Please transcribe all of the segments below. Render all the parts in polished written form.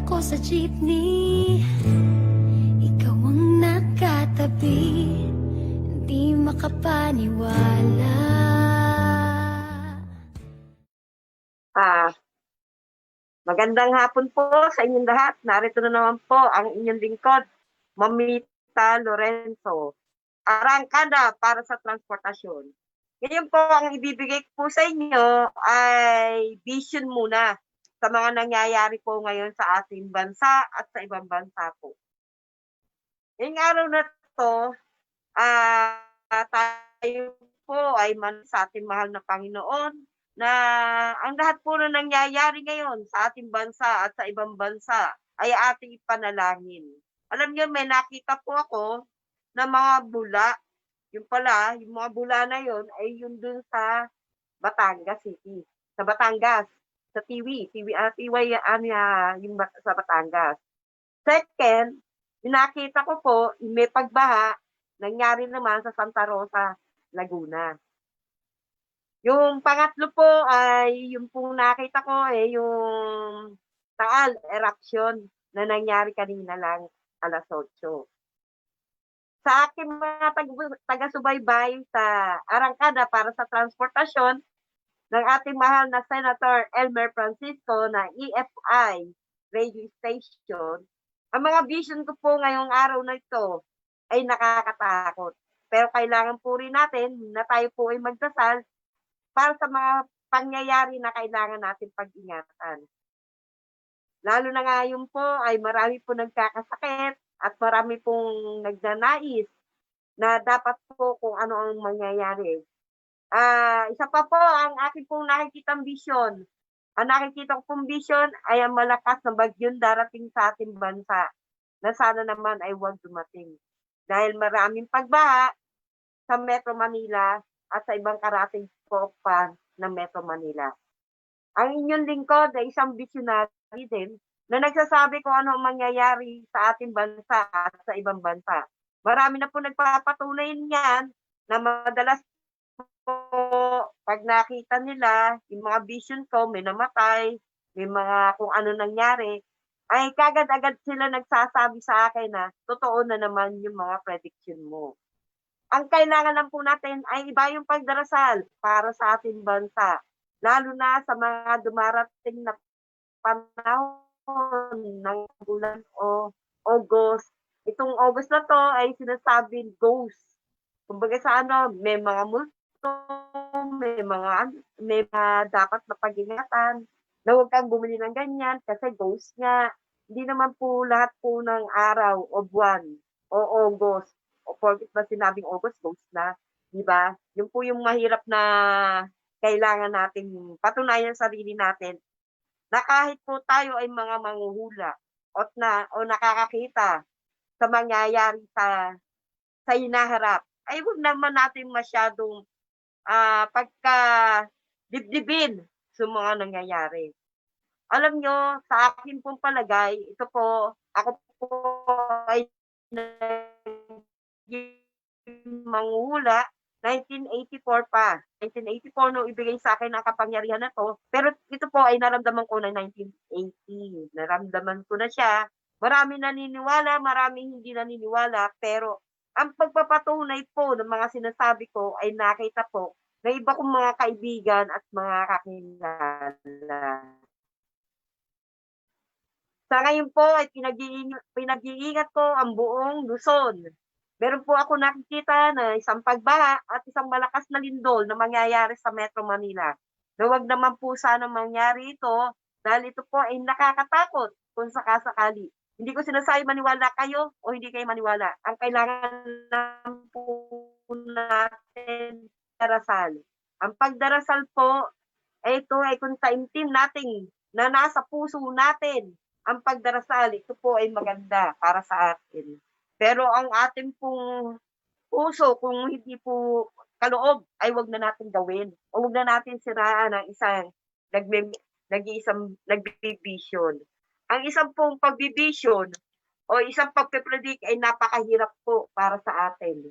ako sa jeepney, ikaw ang nakatabi, hindi makapaniwala. Magandang hapon po sa inyong lahat. Narito na naman po ang inyong lingkod, Mamita Lorenzo. Arangkada para sa transportasyon. Ngayon po, ang ibibigay ko po sa inyo ay vision muna sa mga nangyayari po ngayon sa ating bansa at sa ibang bansa po. Ngayong araw na to, tayo po ay sa ating mahal na Panginoon na ang lahat po na nangyayari ngayon sa ating bansa at sa ibang bansa ay ating ipanalangin. Alam niyo, may nakita po ako na mga bula. Yung pala, yung mga bula na yun ay yun dun sa Batangas City. Sa Batangas, sa TY, yung sa Batangas. Second, yung nakita ko po, may pagbaha, nangyari naman sa Santa Rosa, Laguna. Yung pangatlo po ay yung pong nakita ko yung Taal eruption na nangyari kanina lang alas 8. Sa aking mga taga-subaybay sa Arangkada para sa transportasyon ng ating mahal na Senator Elmer Francisco na EFI radio station, ang mga vision ko po ngayong araw na ito ay nakakatakot. Pero kailangan po rin natin na tayo po ay magdasal para sa mga pangyayari na kailangan natin pag-ingatan. Lalo na nga yun po ay marami po nagkakasakit at marami pong nagnanais na dapat po kung ano ang mangyayari. Isa pa po ang aking pong nakikitang vision. Ang nakikita ko pong vision ay ang malakas na bagyong darating sa ating bansa na sana naman ay huwag dumating. Dahil maraming pagbaha sa Metro Manila at sa ibang karating po pa ng Metro Manila. Ang inyong lingkod ay isang visionary din na nagsasabi kung ano ang mangyayari sa ating bansa at sa ibang bansa. Marami na po nagpapatunay niyan na madalas po pag nakita nila yung mga vision ko, may namatay, may mga kung ano nangyari, ay kagad-agad sila nagsasabi sa akin na totoo na naman yung mga prediction mo. Ang kailangan lang po natin ay iba yung pagdarasal para sa ating bansa, lalo na sa mga dumarating na panahon ng bulan o August. Itong August na to ay sinasabing ghost. Kumbaga sa may mga multo, may mga dapat na pag-ingatan na huwag kang bumili ng ganyan kasi ghost nga. Hindi naman po lahat po ng araw o buwan o August o porket ba sinabing August, ghost na, di ba? Yun po yung mahirap na kailangan nating patunayan sa sarili natin na kahit po tayo ay mga manghuhula o nakakakita sa mangyayari sa hinaharap, ay huwag naman natin masyadong pagka dibdibin sa mga nangyayari. Alam nyo, sa akin pong palagay, ito po, ako po ay manghuhula 1984 pa. 1984 nung ibigay sa akin ang kapangyarihan na to. Pero ito po ay naramdaman ko na 1980. Naramdaman ko na siya. Marami naniniwala, marami hindi naniniwala. Pero ang pagpapatunay po ng mga sinasabi ko ay nakita po na iba kong mga kaibigan at mga kakilala. Sa ngayon po ay pinag-iingat ko ang buong Luzon. Meron po ako nakikita na isang pagbaha at isang malakas na lindol na mangyayari sa Metro Manila. Na huwag naman po sana mangyari ito dahil ito po ay nakakatakot kung sakasakali. Hindi ko sinasabi maniwala kayo o hindi kayo maniwala. Ang kailangan lang po natin darasal. Ang pagdarasal po ay ito ay kung taimtim natin na nasa puso natin ang pagdarasal. Ito po ay maganda para sa atin. Pero ang ating pong puso, kung hindi po kaloob, ay wag na natin gawin. O wag na natin siraan ang isang nagbibisyon. Ang isang pong pagbibisyon o isang pagpipredict ay napakahirap po para sa atin.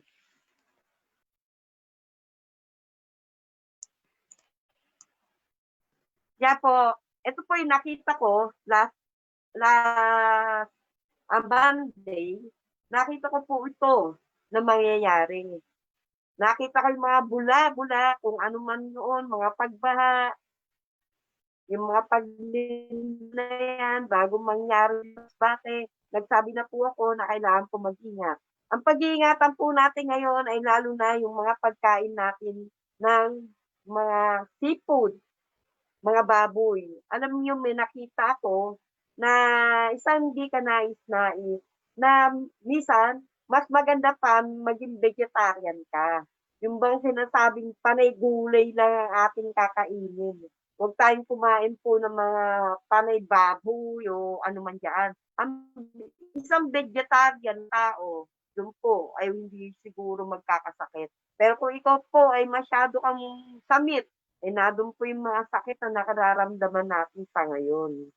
Kaya po, ito po yung nakita ko last last Monday, nakita ko po ito na mangyayari. Nakita ko yung mga bula-bula, kung ano man noon, mga pagbaha, yung mga paglimlim na yan, bago mangyari yung bate, nagsabi na po ako na kailangan po mag-ingat. Ang pag-iingatan po natin ngayon ay lalo na yung mga pagkain natin ng mga seafood, mga baboy. Alam niyo, may nakita ako na isang di ka nais-nais na minsan mas maganda pa maging vegetarian ka. Yung bang sinasabing panay gulay lang ang ating kakainin. Huwag tayong kumain po ng mga panay baboy o ano man diyan. Ang isang vegetarian tao, yun po ay hindi siguro magkakasakit. Pero kung ikaw po ay masyado kang samit, eh nandun po yung mga sakit na nakararamdaman natin sa ngayon.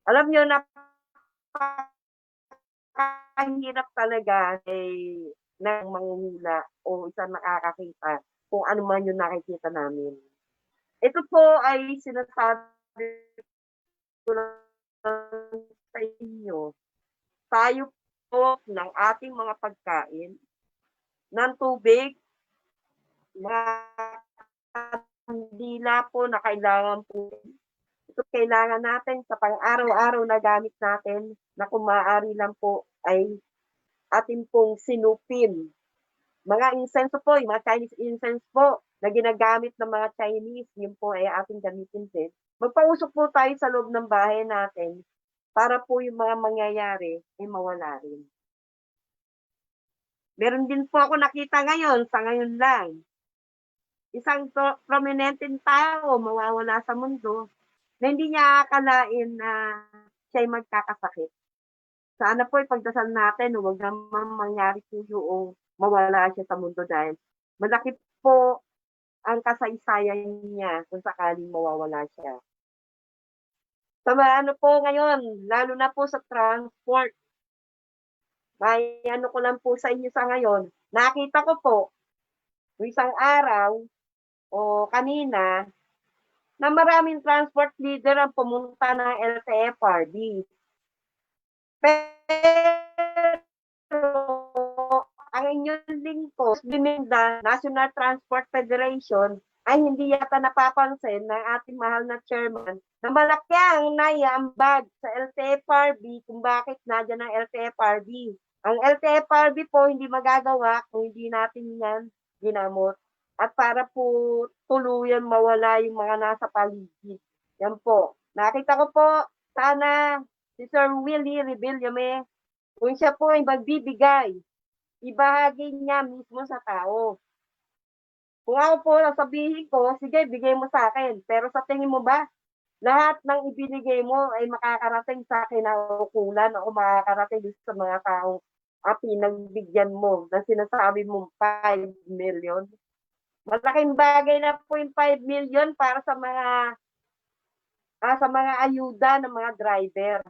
Alam niyo, napakahirap talaga ng mangunguna o isang nakakakita kung ano man yung nakikita namin. Ito po ay sinasabi ko lang sa inyo, tayo po ng ating mga pagkain, ng tubig, mga kandila po na kailangan po. Ito kailangan natin sa pang-araw-araw na gamit natin na kung maaari lang po ay atin pong sinupin. Mga insenso po, yung mga Chinese incense po na ginagamit ng mga Chinese, yun po ay ating gamitin din. Magpausok po tayo sa loob ng bahay natin para po yung mga mangyayari ay mawala rin. Meron din po ako nakita ngayon, sa ngayon lang. Isang prominenteng tao mawawala sa mundo na hindi niya akalain na siya'y magkakasakit. Sana po ipagdasal natin, huwag naman mangyari po yung mawala siya sa mundo dahil malaki po ang kasaysayan niya kung sakaling mawawala siya. Sa ano po ngayon, lalo na po sa transport, may ano ko lang po sa inyo sa ngayon, nakita ko po, isang araw o kanina, na maraming transport leader ang pumunta ng LTFRB. Pero ang inyong lingkod, Biminda National Transport Federation, ay hindi yata napapansin ng ating mahal na chairman na malaki ang naiambag sa LTFRB kung bakit nandiyan ang LTFRB. Ang LTFRB po hindi magagawa kung hindi natin yan ginamot at para po tuluyan mawala yung mga nasa paligid. Yan po. Nakita ko po, sana si Sir Willie Rebillame, kung siya po ay magbibigay, ibahagi niya mismo sa tao. Kung ako po sasabihin ko, sige, bigay mo sa akin. Pero sa tingin mo ba, lahat ng ibinigay mo ay makakarating sa kinaukulan o makakarating sa mga taong pinagbigyan mo na sinasabi mo 5 million? Malaking bagay na po yung 5 million para sa mga ayuda ng mga driver.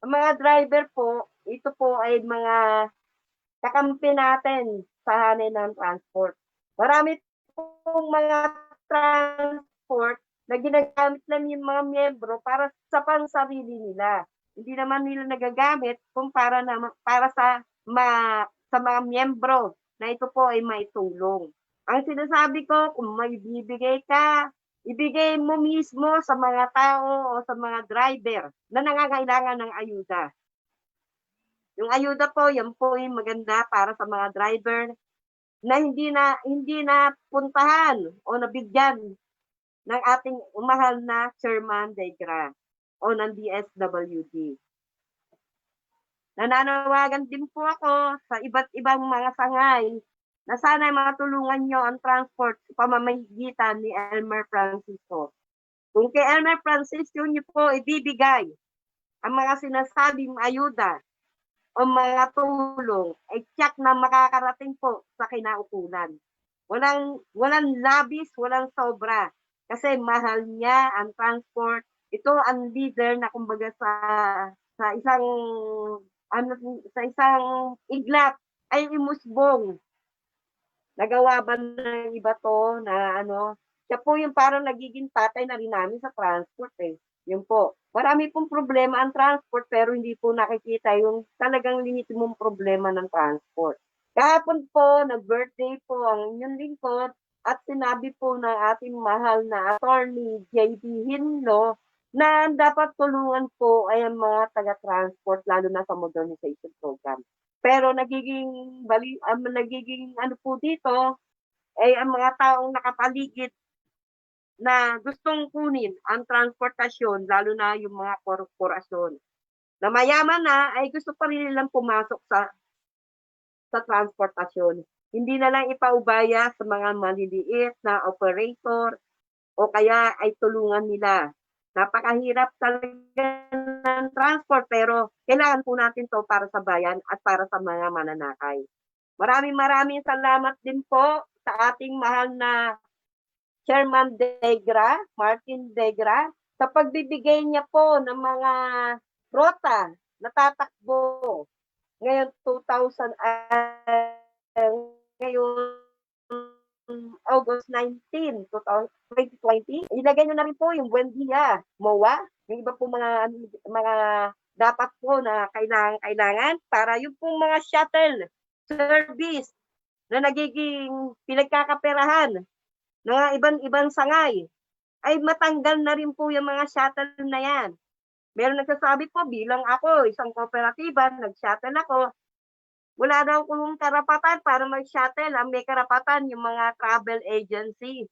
Ang mga driver po, ito po ay mga kakampi natin sa hanay ng transport. Marami pong mga transport na ginagamit lang yung mga miyembro para sa pansarili nila. Hindi naman nila nagagamit kung para sa mga miyembro na ito po ay maitulong. Ang sinasabi ko, kung may bibigay ka, ibigay mo mismo sa mga tao o sa mga driver na nangangailangan ng ayuda. Yung ayuda po, yan po ay maganda para sa mga driver na hindi na puntahan o nabigyan ng ating mahal na Chairman Degra o ng DSWD. Nananawagan din po ako sa iba't ibang mga sangay na sana matulungan nyo ang transport sa pamamagitan ni Elmer Francisco. Kung kay Elmer Francisco nyo po ibibigay ang mga sinasabing ayuda o mga tulong, ay tiyak na makakarating po sa kinaukulan. Walang labis, walang sobra. Kasi mahal niya ang transport. Ito ang leader na kumbaga sa isang iglap ay imusbong. Nagawa ba ng iba to na siya po yung parang nagiging tatay na rin namin sa transport eh. Yun po. Marami pong problema ang transport pero hindi po nakikita yung talagang lehitimong problema ng transport. Kahapon po, nag-birthday po ang inyong lingkod at sinabi po ng ating mahal na attorney JB Hinlo na ang dapat tulungan po ay ang mga taga-transport lalo na sa modernization program. Pero nagiging ano po dito ay ang mga taong nakapaligid na gustong kunin ang transportasyon, lalo na yung mga korporasyon. Na mayaman na, ay gusto pa rin nilang pumasok sa transportasyon. Hindi na lang ipaubaya sa mga maliliit na operator o kaya ay tulungan nila. Napakahirap talaga ng transport pero kailangan po natin to para sa bayan at para sa mga mananakay. Maraming salamat din po sa ating mahal na Chairman Degra, Martin Degra, sa pagbibigay niya po ng mga rota na tatakbo ngayon 2000 ngayon August 19, 2020. Ilagay niyo na rin po yung Buendia, MOA, yung iba po mga dapat po na kailangan para yung pong mga shuttle service na nagiging pinagkakaperahan mga ibang sangay, ay matanggal na rin po yung mga shuttle na yan. Meron nagsasabi po, bilang ako, isang kooperatiba, nag-shuttle ako, wala daw kung karapatan para mag-shuttle. Ang may karapatan yung mga travel agency.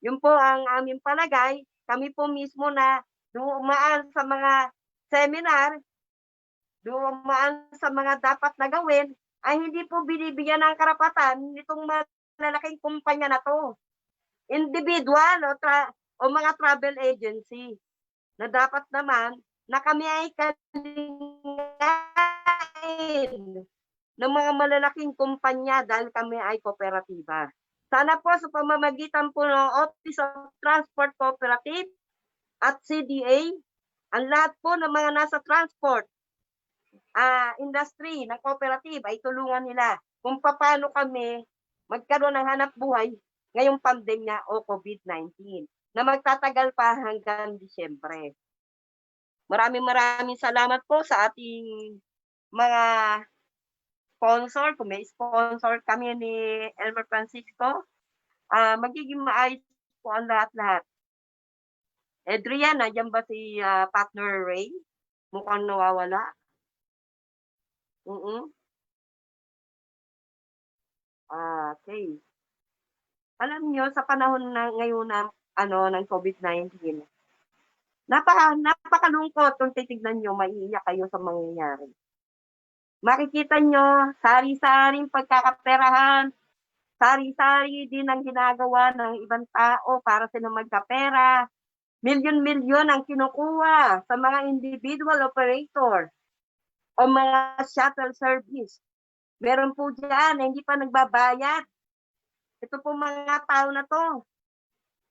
Yun po ang aming palagay. Kami po mismo na dumaan sa mga seminar, dumaan sa mga dapat na gawin, ay hindi po binibigyan ng karapatan nitong malalaking kumpanya na to. Individual o mga travel agency na dapat naman na kami ay kalingain ng mga malalaking kumpanya dahil kami ay kooperatiba. Sana po sa pamamagitan po ng Office of Transport Cooperative at CDA, ang lahat po ng mga nasa transport industry ng cooperative ay tulungan nila kung paano kami magkaroon ng hanap buhay ngayong pandemya o COVID-19 na magtatagal pa hanggang Disyembre. Maraming salamat po sa ating mga sponsor. Kung may sponsor kami ni Elmer Francisco, magiging maayos po ang lahat-lahat. Adrian, nandiyan ba si partner Ray? Mukhang nawawala. Okay. Alam niyo sa panahon na ngayon ng COVID-19, napakalungkot kung titignan niyo, maiiyak kayo sa mangyayari. Makikita niyo sari-saring pagkakaperahan, sari-sari din ang ginagawa ng ibang tao para sila magkapera. Milyon-milyon ang kinukuha sa mga individual operator o mga shuttle service. Meron po dyan na hindi pa nagbabayad. Ito po mga tao na to,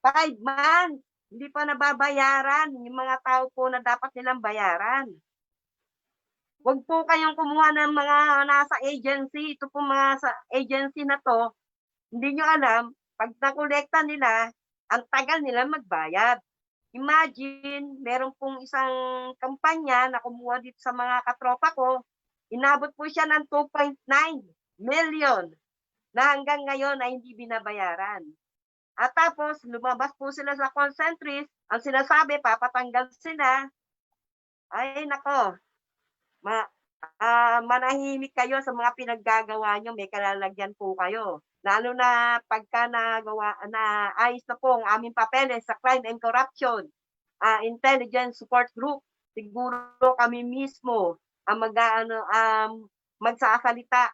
5 months, hindi pa nababayaran yung mga tao po na dapat nilang bayaran. Huwag po kayong kumuha ng mga nasa agency. Ito po mga sa agency na to, hindi nyo alam, pag nakolekta nila, ang tagal nila magbayad. Imagine, meron pong isang kampanya na kumuha dito sa mga katropa ko, inabot po siya ng 2.9 million na hanggang ngayon ay hindi binabayaran. At tapos, lumabas po sila sa call centers, ang sinasabi, papatanggal sila. Ay, nako, manahimik kayo sa mga pinaggagawa nyo, may kalalagyan po kayo. Lalo na pagka ayos na po ang aming papeles sa Crime and Corruption Intelligence Support Group, siguro kami mismo ang magsasalita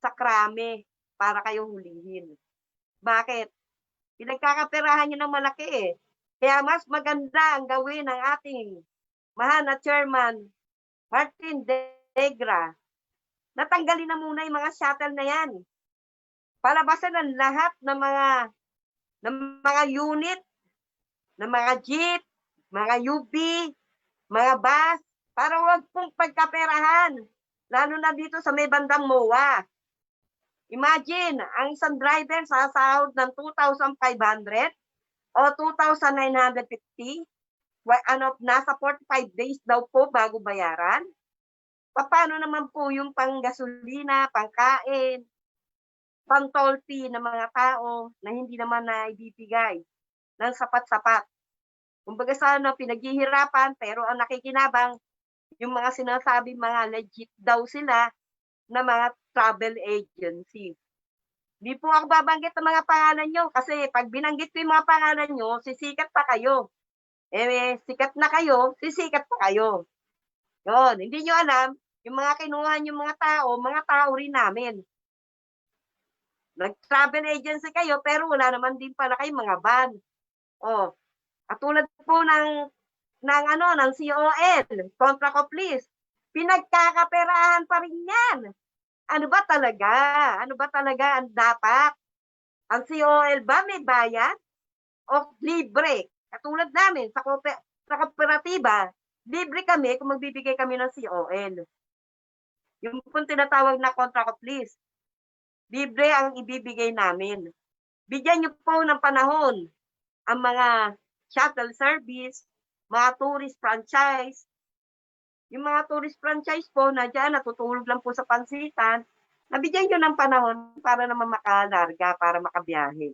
sa krame para kayo hulihin. Bakit? Pinagkakaperahan nyo ng malaki eh. Kaya mas maganda ang gawin ng ating mahal na chairman, Martin Degra, natanggalin na muna yung mga shuttle na yan. Palabasan ng lahat ng mga unit, ng mga jeep, mga UB, mga bus, para wag pong pagkaperahan. Lalo na dito sa may bandang MOA. Imagine, ang isang driver sasahod ng 2,500 o 2,950. nasa 45 days daw po bago bayaran. Paano naman po yung panggasolina, pangkain, pang-toll fee ng mga tao na hindi naman naibibigay ng sapat-sapat. Kumbaga sana pinaghihirapan pero ang nakikinabang yung mga sinasabing mga legit daw sila na mga travel agency. Di po ako babanggit ng mga pangalan nyo kasi pag binanggit ko yung mga pangalan nyo, sisikat pa kayo. Sikat na kayo, sisikat pa kayo. Yun, hindi nyo alam, yung mga kinuha yung mga tao rin namin. Nag-travel agency kayo, pero wala naman din pala kayo mga van. At tulad po ng COL, contract of lease, pinagkakaperahan pa rin yan. Ano ba talaga ang dapat? Ang COL ba may bayad? O libre? Katulad namin sa kooperatiba, libre kami kung magbibigay kami ng COL. Yung kung tinatawag na contract of lease, libre ang ibibigay namin. Bigyan niyo po ng panahon ang mga shuttle service, mga tourist franchise. Yung mga tourist franchise po na dyan, natutulog lang po sa pansitan, nabigyan nyo ng panahon para naman makalarga, para makabiyahe.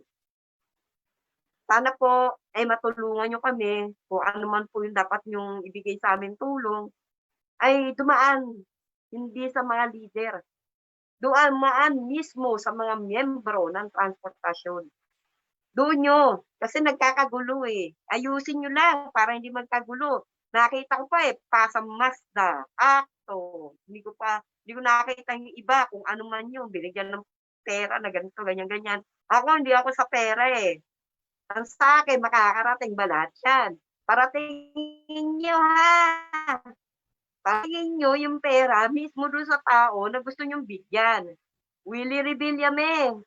Sana po ay matulungan nyo kami kung ano man po yung dapat nyong ibigay sa amin tulong, ay dumaan, hindi sa mga leader. Dumaan mismo sa mga miyembro ng transportasyon. Doon nyo, kasi nagkakagulo eh. Ayusin nyo lang para hindi magkagulo. Nakita ko pa Pasam Mazda, Acto. Hindi ko nakita yung iba kung ano man yun. Binigyan ng pera na ganito, ganyan. Ako, hindi ako sa pera eh. Ang sa akin, makakarating ba lahat yan? Paratingin nyo ha. Paratingin nyo yung pera mismo doon sa tao na gusto nyong bigyan. Willie Revillame.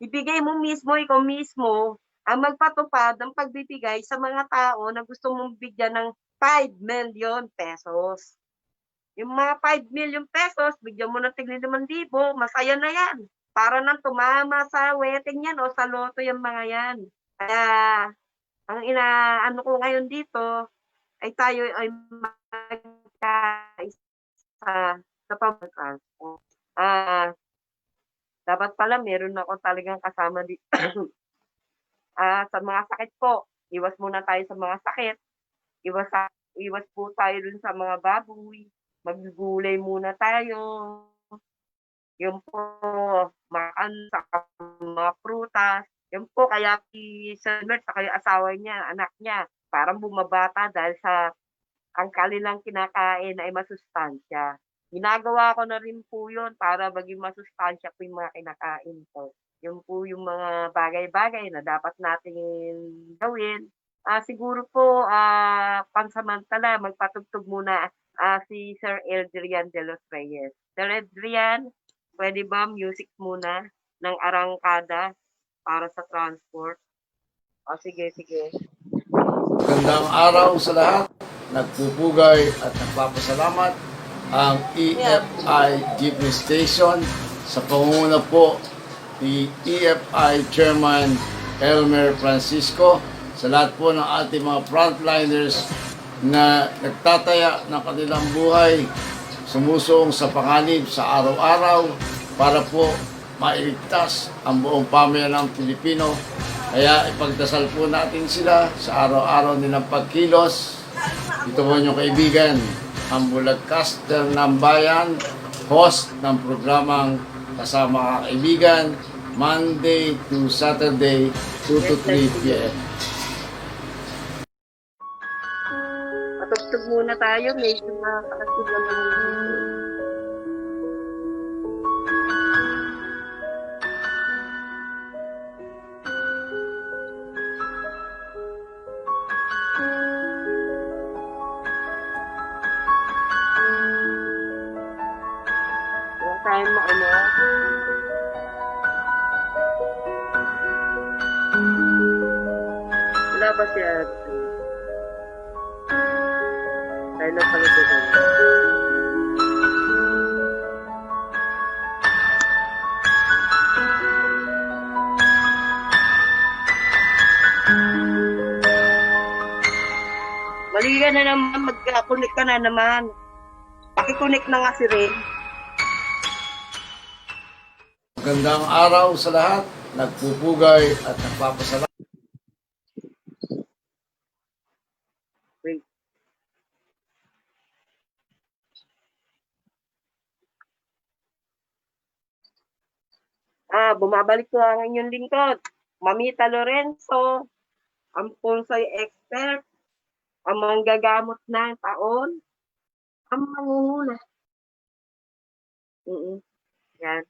Ibigay mo mismo, ikaw mismo, ang magpatupad ng pagbibigay sa mga tao na gusto mong bigyan ng 5 million pesos. Yung mga 5 million pesos, bigyan mo ng tigli 5,000, masaya na yan. Para nang tumama sa wedding yan o sa loto yung mga yan. Kaya, ang inaano ko ngayon dito, ay tayo ay magkaisa sa public transport. Dapat pala meron ako talagang kasama dito. Sa mga sakit po, iwas muna tayo sa mga sakit. Iwas po tayo dun sa mga baboy. Maggulay muna tayo. Yung po, makan sa mga prutas. Yung po, kaya si Sir Mert, sa kayo asawa niya, anak niya, parang bumabata dahil sa ang kanilang kinakain ay masustansya. Ginagawa ko na rin po yun para maging masustansya po yung mga kinakain ko. Yung po yung mga bagay-bagay na dapat natin gawin. Siguro po, pansamantala, magpatugtog muna si Sir Eldrian de los Reyes. Sir Eldrian, pwede ba music muna ng arangkada para sa transport? Sige. Magandang araw sa lahat. Nagpupugay at nagpapasalamat ang EFI Jeepney Station sa pangunguna po ni EFI Chairman Elmer Francisco, sa lahat po ng ating mga frontliners na nagtataya ng kanilang buhay, sumusong sa panganib sa araw-araw para po mailigtas ang buong pamilya ng Pilipino. Kaya ipagdasal po natin sila sa araw-araw nilang pagkilos. Ito po inyong kaibigan, ang broadcaster ng bayan, host ng programang Kasama Kaibigan, Monday to Saturday, 2 to 3 p.m. Patugtog muna tayo, medyo nakakasig lang naman. Tayo maano. Wala ba si Ate? Tayo lang pala dito. ka na naman, mag-connect ka na naman. Paki-connect na nga si Ray. Magandang araw sa lahat. Nagpupugay at nagpapasalamat. Wait. Bumabalik ko ang inyong lingkod. Mamita Lorenzo, ang Pulsoy Expert, ang manggagamot ng taon, ang mangunguna. Yan.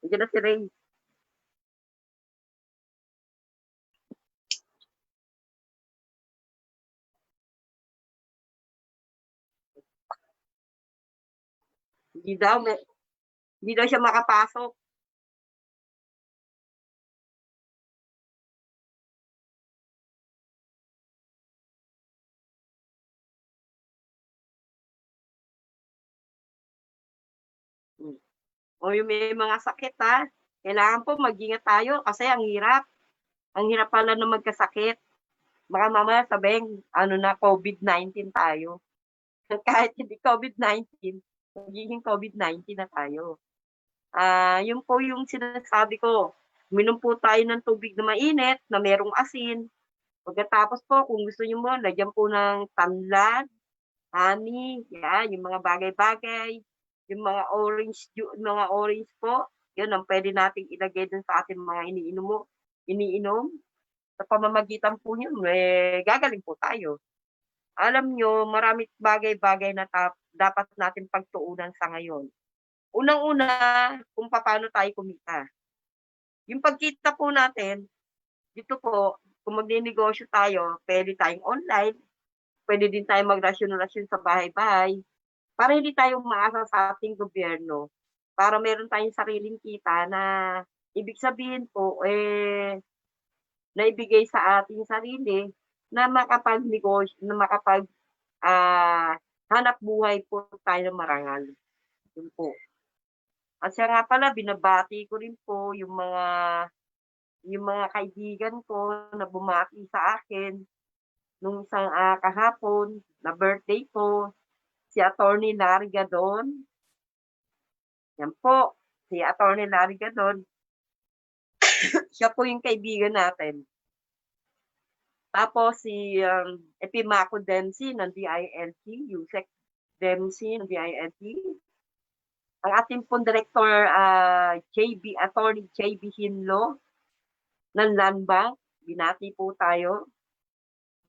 Nandiyan na si Ray. Hindi daw siya makapasok. O yung may mga sakit kailangan po mag-ingat tayo kasi ang hirap. Ang hirap pala na magkasakit. Baka mamaya sabing, COVID-19 tayo. Kahit hindi COVID-19, magiging COVID-19 na tayo. Yun po yung sinasabi ko. Minom po tayo ng tubig na mainit, na merong asin. Pagkatapos po, kung gusto nyo mo, lagyan po ng tanlad, honey, yung mga bagay-bagay, yung mga orange po, yun ang pwede nating ilagay dun sa ating mga iniinom. Sa pamamagitan po yun, gagaling po tayo. Alam nyo, maraming bagay-bagay na dapat natin pagtuunan sa ngayon. Unang-una, kung paano tayo kumita. Yung pagkita po natin, dito po, kung magninegosyo tayo, pwede tayong online, pwede din tayo magrasyon-rasyon sa bahay-bahay, para hindi tayo umaasa sa ating gobyerno, para meron tayong sariling kita na ibig sabihin po, na ibigay sa ating sarili na makapag-negosyo, na hanap buhay po tayo ng marangal. Yun po. At siya nga pala, binabati ko rin po yung mga kaibigan ko na bumati sa akin nung isang kahapon na birthday ko, si Attorney Larry Gadon. Yan po, si Attorney Larry Gadon. Siya po yung kaibigan natin. Tapos si Epimaco Dempsey ng DILT, Yusek Dempsey ng DILT. Ang ating pong director, Attorney JB Hinlo ng Land Bank. Binati po tayo.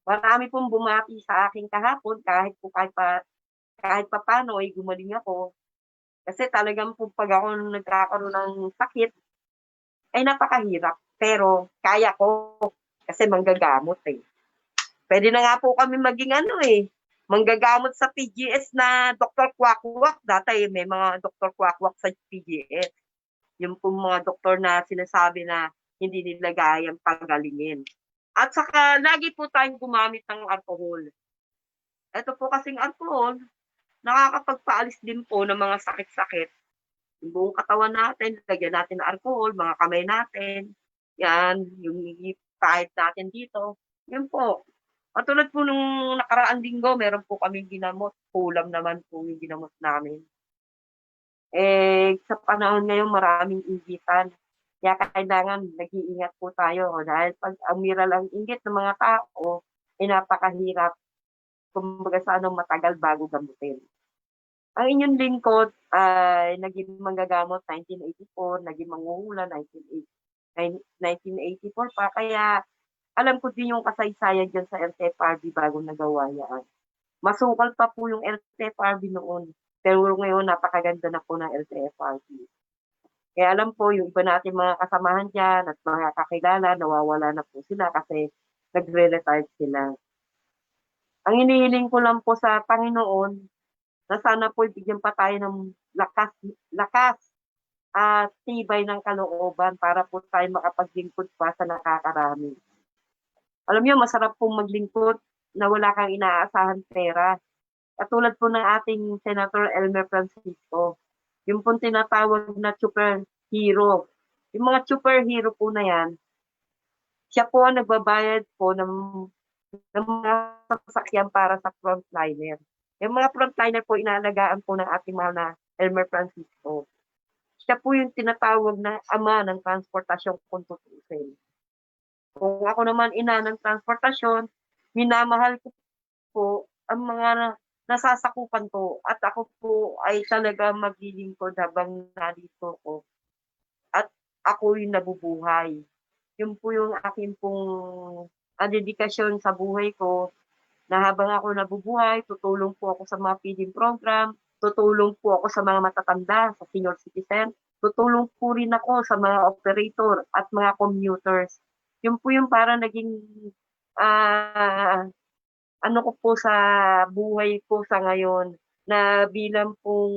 Marami pong bumati sa akin kahapon kahit pa paano ay gumaling ako. Kasi talagang pag ako nagkakaroon ng sakit, ay napakahirap. Pero kaya ko kasi manggagamot Pwede na nga po kami maging manggagamot sa PGS na Dr. Kwakwak. Dati may mga Dr. Kwakwak sa PGS. Yung po mga doktor na sinasabi na hindi nila gayang pagalingin. At saka, lagi po tayong gumamit ng alcohol. Ito po kasing alcohol, nakakapagpaalis din po ng mga sakit-sakit. Yung buong katawan natin, lagyan natin ng alcohol, mga kamay natin, yan, yung pahit natin dito, yun po. At tulad po nung nakaraang linggo, meron po kaming ginamot, kulam naman po yung ginamot namin. Sa panahon ngayon, maraming ingitan. Kaya kailangan nag-iingat po tayo dahil pag amiral ang inggit ng mga tao, ay napakahirap. Kumbaga sa matagal bago gamutin. Ang inyong lingkod ay naging manggagamot 1984, naging manghuhula 1984 pa. Kaya alam ko din yung kasaysayan dyan sa LTFRB bago nagawa yan. Masukal pa po yung LTFRB noon. Pero ngayon napakaganda na po ng LTFRB. Kaya alam po, yung iba natin mga kasamahan dyan at mga kakilala, nawawala na po sila kasi nagre-retire sila. Ang inihiling ko lang po sa Panginoon, na sana po ibigyan pa tayo ng lakas at tibay ng kalooban para po tayo makapaglingkod pa sa nakakarami. Alam niyo, masarap pong maglingkod na wala kang inaasahan pera. Katulad po ng ating Senator Elmer Francisco. Yung pong tinatawag na superhero. Yung mga superhero po na yan, Siya po ang nagbabayad po ng mga sasakyan para sa frontliner. Yung mga frontliner po, inaalagaan po ng ating mahal na Elmer Francisco. Siya po yung tinatawag na ama ng transportasyon kung tutusin. Kung ako naman ina ng transportasyon, minamahal ko po ang mga nasasakupan ko at ako po ay talaga maglilingkod habang narito ko at ako yung nabubuhay. Yun po yung akin pong dedikasyon sa buhay ko na habang ako nabubuhay, tutulong po ako sa mga feeding program, tutulong po ako sa mga matatanda, sa senior citizen, tutulong po rin ako sa mga operator at mga commuters. Yun po yung parang naging ah, ano ko po sa buhay ko sa ngayon na bilang pong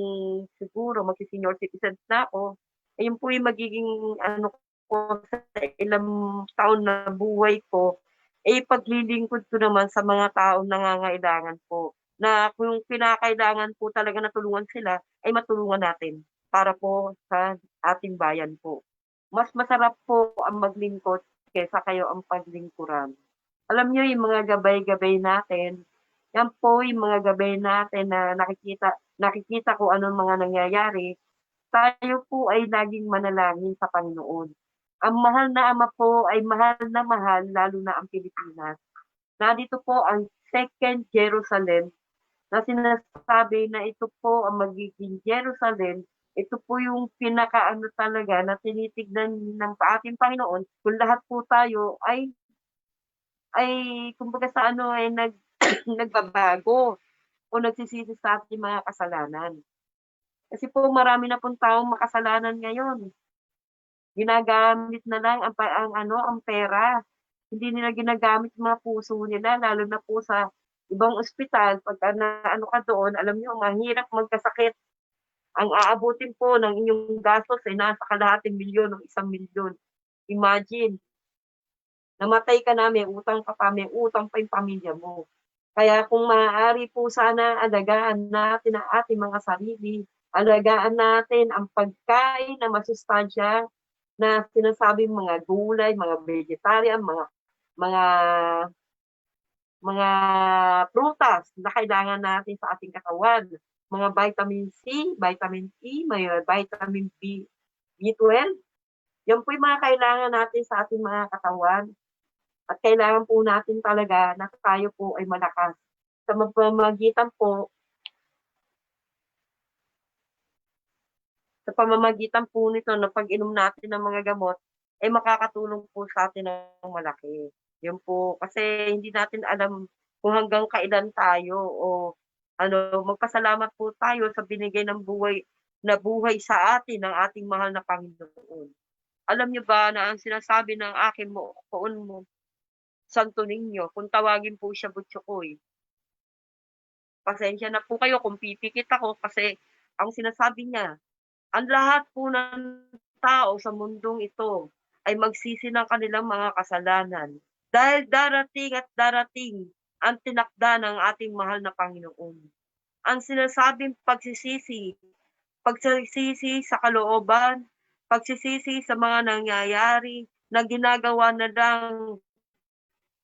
siguro magsi-senior citizen na ako, ayun po yung magiging ano ko sa ilang taon na buhay ko, eh paglilingkod ko naman sa mga taong nangangailangan po. Na kung kinakailangan po talaga na tulungan sila, ay matulungan natin para po sa ating bayan po. Mas masarap po ang maglingkod kaysa kayo ang paglingkuran. Alam niyo yung mga gabay-gabay natin, yan po yung mga gabay natin na nakikita ko anong mga nangyayari, tayo po ay laging manalangin sa Panginoon. Ang mahal na Ama po ay mahal na mahal lalo na ang Pilipinas. Nandito po ang Second Jerusalem na sinasabi na ito po ang magiging Jerusalem, ito po yung pinakaano talaga na tinitignan ng ating Panginoon kung lahat po tayo ay kumbaga sa ano ay nagbabago o nagsisisi sa ating mga kasalanan. Kasi po marami na pong taong makasalanan ngayon. Ginagamit na lang ang pera. Hindi nila ginagamit yung mga puso nila lalo na po sa ibang ospital pagka naano ka doon, alam niyo mahirap magkasakit. Ang aabutin po ng inyong gastos ay nasa kalahating milyon o 1,000,000. Imagine, namatay ka na, may utang ka pa, may utang pa yung pamilya mo. Kaya kung maaari po sana alagaan natin ang ating mga sarili, alagaan natin ang pagkain na masustansya na sinasabing mga gulay, mga vegetarian, mga mga prutas na kailangan natin sa ating katawan, mga vitamin C, vitamin E, may vitamin B12. Yan po yung mga kailangan natin sa ating mga katawan at kailangan po natin talaga na tayo po ay malakas. Sa pamamagitan po nito na pag-inom natin ng mga gamot, ay makakatulong po sa atin ng malaki. Yun po, kasi hindi natin alam kung hanggang kailan tayo o ano, magpasalamat po tayo sa binigay ng buhay sa atin ng ating mahal na Panginoon. Alam niyo ba na ang sinasabi ng aking poon mo, Santo Niño, kung tawagin po siya Butchokoy, pasensya na po kayo kung pipikit ako kasi ang sinasabi niya, ang lahat po ng tao sa mundong ito ay magsisi ng kanilang mga kasalanan dahil darating at darating ang tinakda ng ating mahal na Panginoon. Ang sinasabing pagsisisi sa kalooban, pagsisisi sa mga nangyayari na ginagawa na lang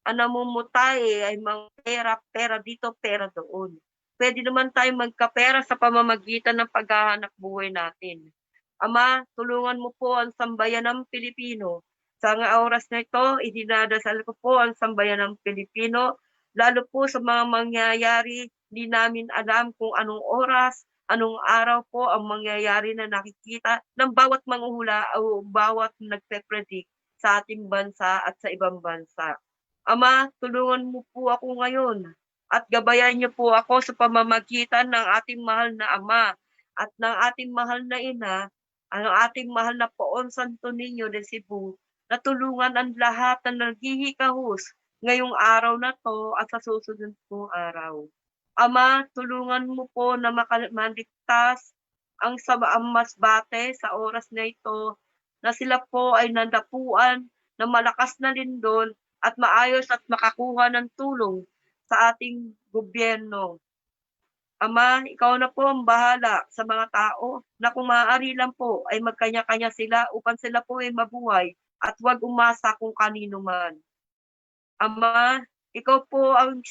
ang namumutay ay mga pera dito, pera doon. Pwede naman tayong magkapera sa pamamagitan ng paghahanap buhay natin. Ama, tulungan mo po ang sambayanang Pilipino. Sa oras na ito, idinadasal ko po ang sambayanang Pilipino, lalo po sa mga mangyayari, hindi namin alam kung anong oras, anong araw po ang mangyayari na nakikita ng bawat manghuhula o bawat nagpe-predict sa ating bansa at sa ibang bansa. Ama, tulungan mo po ako ngayon at gabayan niyo po ako sa pamamagitan ng ating mahal na Ama at ng ating mahal na Ina, ang ating mahal na Poon Santo Niño de Cebu, na tulungan ang lahat na naghihikahos ngayong araw na to at sa susunod pong araw. Ama, tulungan mo po na maligtas ang masbate sa oras na ito na sila po ay nadapuan ng malakas na lindol at maayos at makakuha ng tulong sa ating gobyerno. Ama, ikaw na po ang bahala sa mga tao na kung maaari lang po ay magkanya-kanya sila upang sila po ay mabuhay at huwag umasa kung kanino man. Ama, ikaw po ang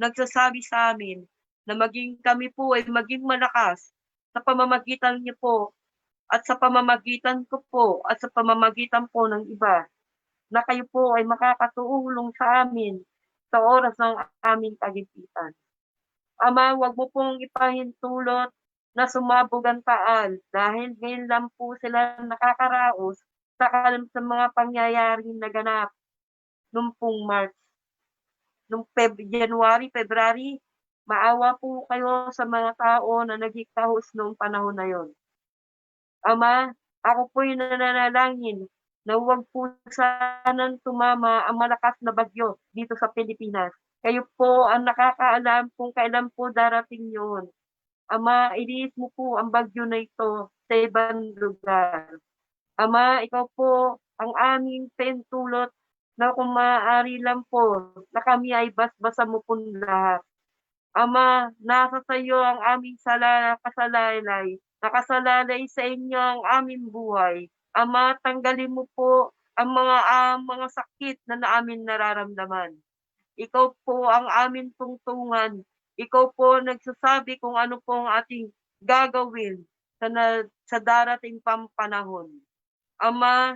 nagsasabi sa amin na kami po ay maging malakas sa pamamagitan niyo po at sa pamamagitan ko po at sa pamamagitan po ng iba, na kayo po ay makakatulong sa amin sa oras ng aming kagipitan. Ama, huwag mo pong ipahintulot na sumabog ang taal dahil ngayon lang po sila nakakaraos sa mga pangyayaring naganap nung pong March, nung January, February. Maawa po kayo sa mga tao na nagkikahos noong panahon na yon. Ama, ako po'y nananalangin na huwag po sanang tumama ang malakas na bagyo dito sa Pilipinas. Kayo po ang nakakaalam kung kailan po darating yun. Ama, iliis mo po ang bagyo na ito sa ibang lugar. Ama, ikaw po ang aming pentulot na kung maaari lang po na kami ay basbasa mo po lahat. Ama, nasa sa iyo ang aming kasalalay. Nakasalalay sa inyo ang aming buhay. Ama, tanggalin mo po ang mga sakit na namin nararamdaman. Ikaw po ang aming tungtungan. Ikaw po nagsasabi kung ano po ang ating gagawin sa darating pang panahon. Ama,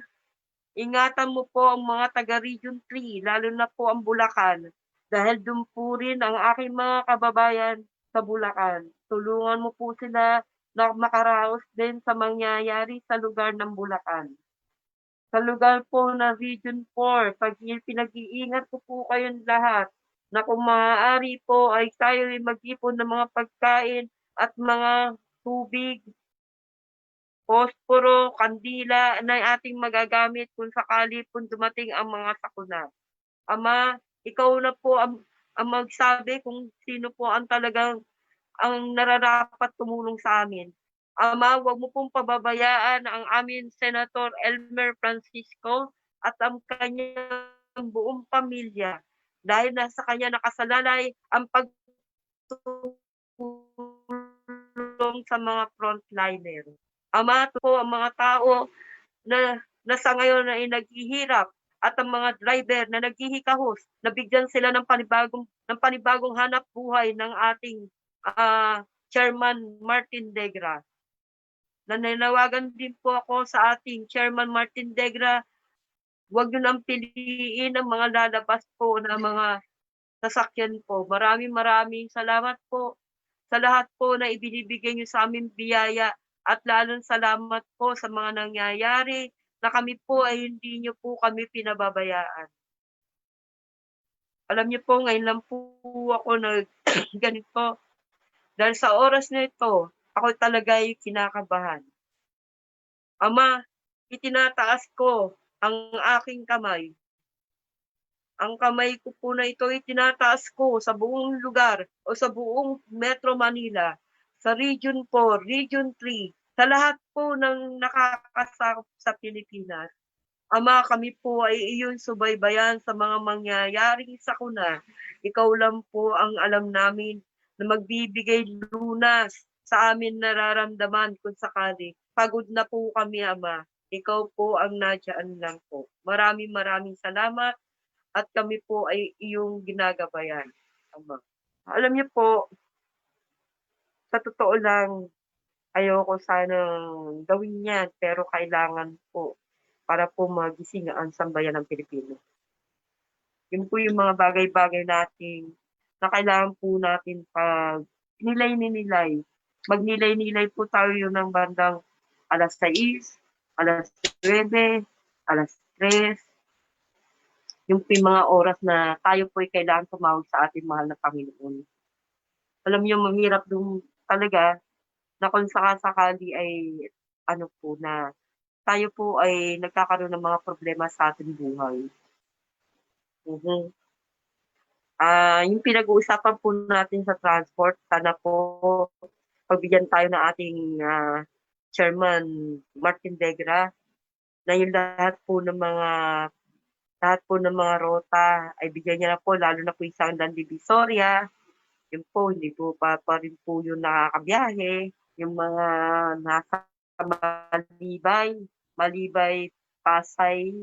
ingatan mo po ang mga taga-Region 3, lalo na po ang Bulacan, dahil doon po rin ang aking mga kababayan sa Bulacan. Tulungan mo po sila na makaraos din sa mangyayari sa lugar ng Bulacan. Sa lugar po ng Region 4, pinag-iingat ko po kayong lahat na kung maaari po ay tayo ay mag-ipon ng mga pagkain at mga tubig, posporo, kandila na ating magagamit kung sakali po dumating ang mga sakuna. Ama, ikaw na po ang magsabi kung sino po ang talagang ang nararapat tumulong sa amin. Ama, huwag mo pong pababayaan ang amin Senator Elmer Francisco at ang kanyang buong pamilya dahil nasa kanya nakasalalay ang pagtulong sa mga frontliner. Ama, ito po ang mga tao na sa ngayon ay naghihirap at ang mga driver na naghihikahos, nabigyan sila ng panibagong hanap buhay ng ating Chairman Martin Degra. Nananawagan din po ako sa ating Chairman Martin Degra, huwag niyo nang piliin ang mga lalabas po na mga sasakyan po. Maraming salamat po sa lahat po na ibinibigay niyo sa aming biyaya at lalong salamat po sa mga nangyayari na kami po ay hindi niyo po kami pinababayaan. Alam niyo po, ngayon lang po ako ganito. Dahil sa oras na ito, ako talaga ay kinakabahan. Ama, itinataas ko ang aking kamay. Ang kamay ko po na ito itinataas ko sa buong lugar o sa buong Metro Manila, sa Region 4, Region 3, sa lahat po ng nakakasakop sa Pilipinas. Ama, kami po ay iyong subaybayan sa mga mangyayaring sakuna. Ikaw lang po ang alam namin na magbibigay lunas sa amin nararamdaman kung sakali. Pagod na po kami, Ama. Ikaw po ang nadyan lang po. Maraming salamat at kami po ay iyong ginagabayan, Ama. Alam niyo po, sa totoo lang, ayoko sanang gawin yan, pero kailangan po para po magising ang sambayan ng Pilipino. Yun po yung mga bagay-bagay natin na kailangan po natin pag nilay. Magnilay-nilay po tayo ng bandang 6:00, 9:00, 3:00. Yung mga oras na tayo po ay kailangan tumawag sa ating mahal na Panginoon. Alam niyo, mahirap dun talaga na kung sakasakali ay na tayo po ay nagkakaroon ng mga problema sa ating buhay. Yung pinag-uusapan po natin sa transport, sana po pagbigyan tayo ng ating Chairman Martin Degra na yung lahat po ng mga rota ay bigyan niya na po, lalo na po isang Divisoria. Yun po, hindi po pa rin po yung nakakabiyahe. Yung mga nasa Malibay, Pasay,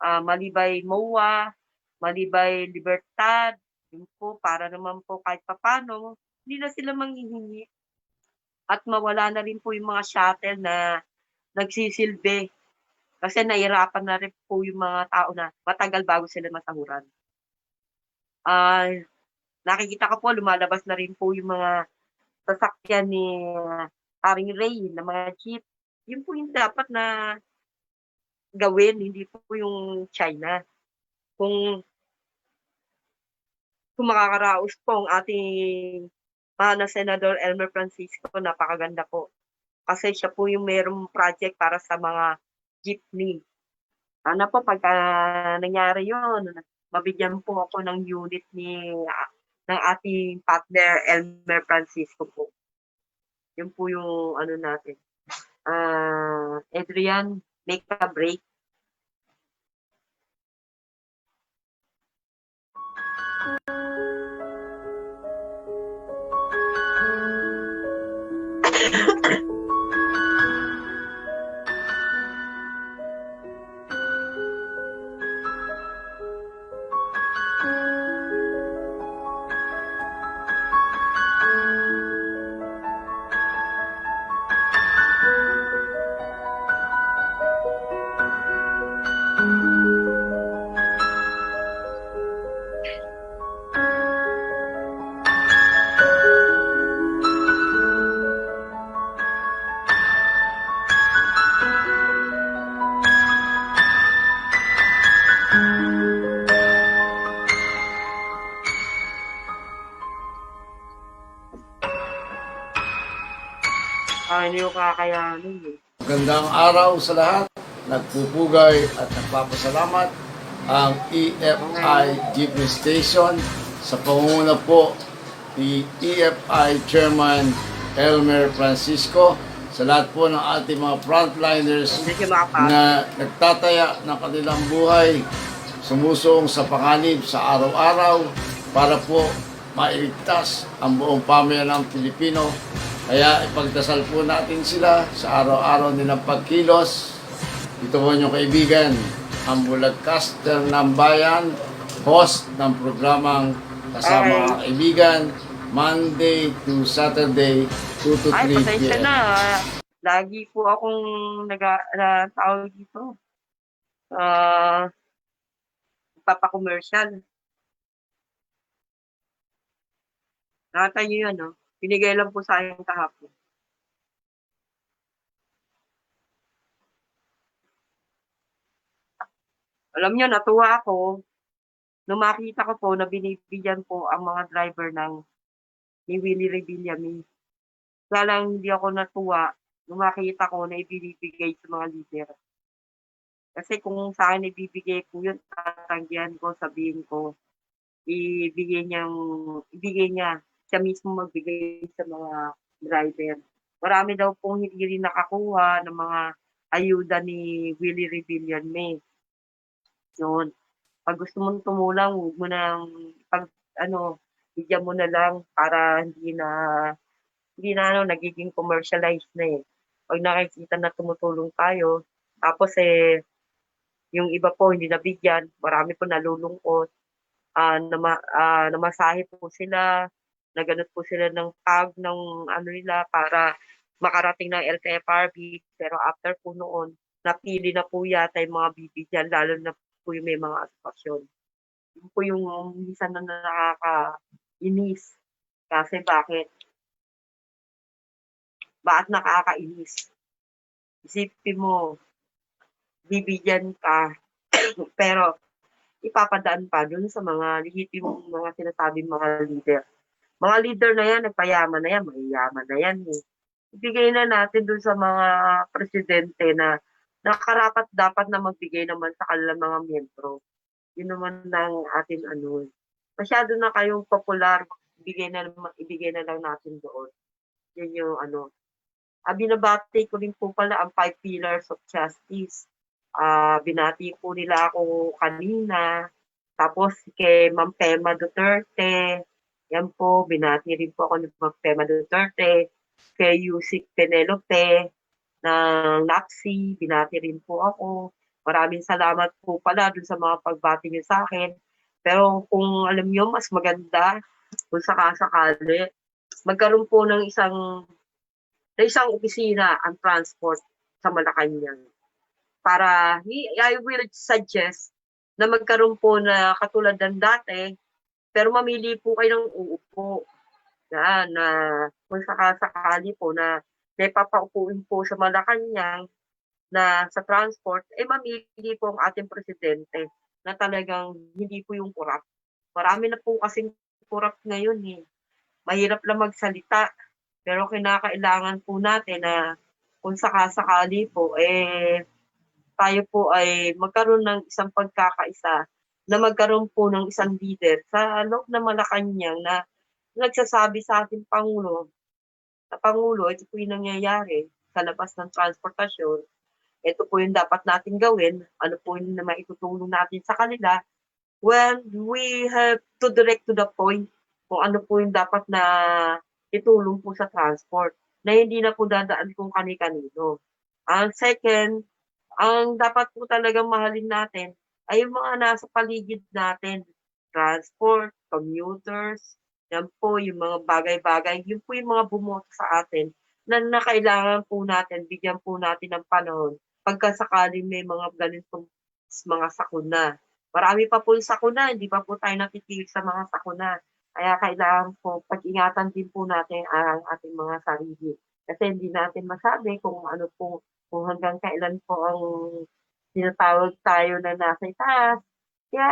Malibay MOA, Malibay Libertad, yun po, para naman po kahit papaano, hindi na sila manghihingi at mawala na rin po yung mga shuttle na nagsisilbi. Kasi nahirapan na rin po yung mga tao na matagal bago sila masahuran. Ah, Nakikita ko po lumalabas na rin po yung mga sasakyan ni Paring Ray na mga jeep. Yun po yung dapat na gawin, hindi po yung China. Kung makakaraos po ang ating mahal na Senador Elmer Francisco, napakaganda po. Kasi siya po yung merong project para sa mga jeepney. Sana po pagka nangyari yun, mabigyan po ako ng unit ng ating partner Elmer Francisco po. Yun po yung ano natin. Adrian, make a break. Hindi ko kakayanin eh. Magandang araw sa lahat. Nagpupugay at nagpapasalamat ang EFI Jeepney Station sa pangunguna po ni EFI Chairman Elmer Francisco, sa lahat po ng ating mga frontliners Hindi siya makapasok. na nagtataya ng kanilang buhay, sumusong sa panganib sa araw-araw para po mailigtas ang buong pamilya ng Pilipino. Kaya ipagdasal po natin sila sa araw-araw nilang pagkilos. Ito po inyong kaibigan, ang broadcaster ng bayan, host ng programang Kasama Mga Kaibigan, Monday to Saturday, 2 to 3 Pasensya p.m. na. Lagi po akong tawag dito. Papa-commercial. Nakita niyo yun, no? Binigay lang po sa akin kahapon. Alam niyo, natuwa ako nung makita ko po na binibigyan po ang mga driver ni Willie Revillame. Kaya lang hindi ako natuwa nung makita ko na ibinibigay sa mga leader. Kasi kung sa akin ibibigay po yun, tatanggihan ko, sabihin ko, ibigay niya, siya mismo magbigay sa mga driver. Marami daw pong hindi rin nakakuha ng mga ayuda ni Willie Revillame. Yun. Pag gusto mong tumulong, huwag mo nang bigyan mo na lang para hindi na nagiging commercialized na eh. Pag nakikita na tumutulong tayo, tapos yung iba po hindi nabigyan, marami po nalulungkot, namasahe po sila, naganot po sila ng tag ng nila para makarating ng LTFRB, pero after po noon, napili na po yata yung mga bibigyan, lalo na po yung may mga asipasyon. Yun po yung minsan na nakakainis. Kasi bakit nakakainis? Isipin mo, bibigyan ka, pero ipapadaan pa dun sa mga lehitimong mga sinasabing mga leader. Mga leader na yan, nagpayaman na yan, mayayaman na yan. Ibigay na natin dun sa mga presidente na nakarapat dapat na magbigay naman sa kanilang mga miyembro. Yun naman ng ating masyado na kayong popular, ibigay na lang natin doon. Yun yung binabati ko rin po pala ang 5 pillars of justice. Binati po nila ako kanina. Tapos kay Ma'am Pema Duterte, yan po, binati rin po ako ni Ma'am Pema Duterte. Kay Yusik Penelope ng NAPSI, binati rin po ako. Maraming salamat po pala dun sa mga pagbati niyo sa akin. Pero kung alam niyo, mas maganda kung sakasakali, magkaroon po ng isang opisina ang transport sa Malacanang. Para I will suggest na magkaroon po na katulad ng dati, pero mamili po kayo ng uupo. Na kung sakasakali po na may papaupuin po sa Malacanang na sa transport, mamili po ang ating presidente na talagang hindi po yung kurap. Marami na po kasing kurap ngayon eh. Mahirap lang magsalita, pero kinakailangan po natin na kung sakasakali po, tayo po ay magkaroon ng isang pagkakaisa, na magkaroon po ng isang leader sa loob ng Malacanang na nagsasabi sa ating Pangulo, ito po yung nangyayari sa labas ng transportasyon, ito po yung dapat natin gawin, ano po yung na maitutulong natin sa kanila. Well, we have to direct to the point kung ano po yung dapat na itulong po sa transport, na hindi na po dadaan kung kani-kanino. Ang second, ang dapat po talagang mahalin natin ay yung mga nasa paligid natin, transport, commuters, yan po yung mga bagay-bagay, yun po yung mga bumoto sa atin na kailangan po natin, bigyan po natin ng panahon pagkasakaling may mga ganitong mga sakuna. Marami pa po yung sakuna, hindi pa po tayo napitigil sa mga sakuna. Kaya kailangan po pag-ingatan din po natin ang ating mga sarili. Kasi hindi natin masabi kung ano po, kung hanggang kailan po ang tinatawag tayo na nasa itaas. Kaya